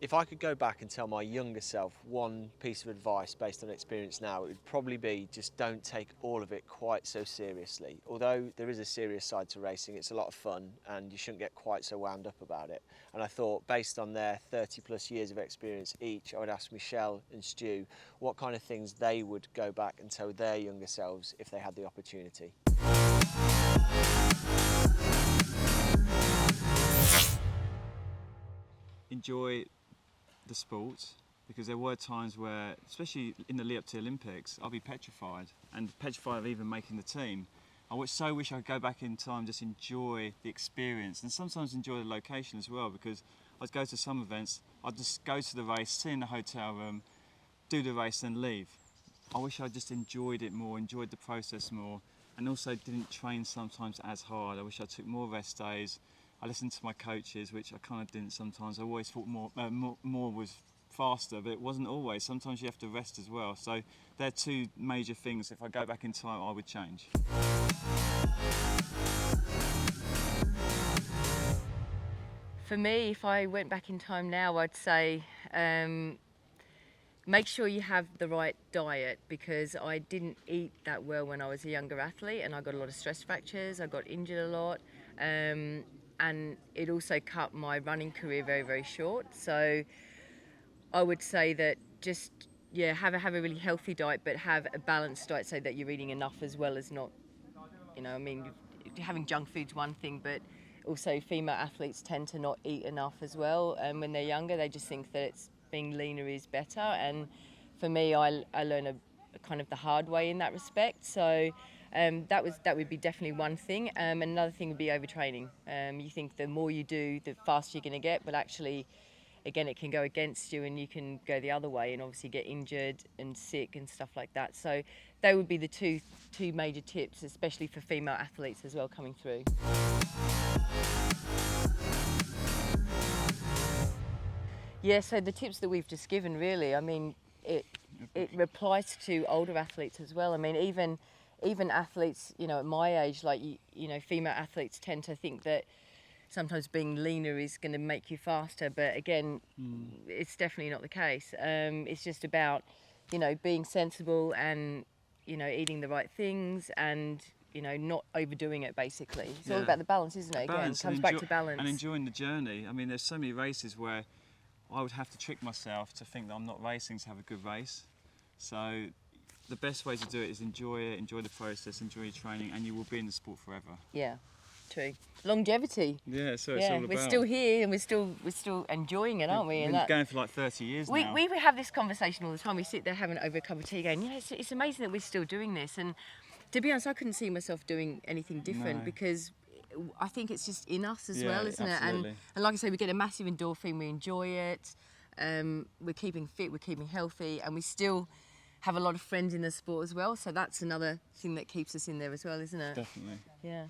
If I could go back and tell my younger self one piece of advice based on experience now, it would probably be just don't take all of it quite so seriously. Although there is a serious side to racing, it's a lot of fun and you shouldn't get quite so wound up about it. And I thought, based on their 30 plus years of experience each, I would ask Michelle and Stu what kind of things they would go back and tell their younger selves if they had the opportunity. Enjoy the sport, because there were times where, especially in the lead up to the Olympics, I'll be petrified of even making the team. So wish I could go back in time, just enjoy the experience, and sometimes enjoy the location as well, because I'd go to some events, I'd just go to the race, sit in the hotel room, do the race and leave. I wish I just enjoyed it more, enjoyed the process more, and also didn't train sometimes as hard. I wish I took more rest days. I listened to my coaches, which I kind of didn't sometimes. I always thought more was faster, but it wasn't always. Sometimes you have to rest as well. So they're two major things. If I go back in time, I would change. For me, if I went back in time now, I'd say make sure you have the right diet, because I didn't eat that well when I was a younger athlete, and I got a lot of stress fractures. I got injured a lot. And it also cut my running career very, very short. So I would say that just, have a really healthy diet, but have a balanced diet so that you're eating enough as well as not, having junk food's one thing, but also female athletes tend to not eat enough as well. And when they're younger, they just think that being leaner is better. And for me, I learned a kind of the hard way in that respect. So that would be definitely one thing. Another thing would be overtraining. You think the more you do, the faster you're going to get, but actually, again, it can go against you and you can go the other way and obviously get injured and sick and stuff like that. So they would be the two major tips, especially for female athletes as well coming through. Yeah, so the tips that we've just given, really, I mean, it applies to older athletes as well. I mean, even athletes, at my age, like, female athletes tend to think that sometimes being leaner is going to make you faster. But again, it's definitely not the case. It's just about, being sensible and, eating the right things and, not overdoing it, basically. It's all about the balance, isn't it? Again, it comes back to balance. And enjoying the journey. I mean, there's so many races where I would have to trick myself to think that I'm not racing to have a good race. So the best way to do it is enjoy it, enjoy the process, enjoy your training, and you will be in the sport forever. Yeah, true. Longevity. Yeah, so it's all about. We're still here and we're still enjoying it, aren't we? We've been going for like 30 years now. We have this conversation all the time. We sit there having over a cup of tea going, it's amazing that we're still doing this. And to be honest, I couldn't see myself doing anything different because I think it's just in us as well, isn't absolutely. it? And like I say, we get a massive endorphin, we enjoy it, we're keeping fit, we're keeping healthy, and we still have a lot of friends in the sport as well, so that's another thing that keeps us in there as well, isn't it? Definitely. Yeah.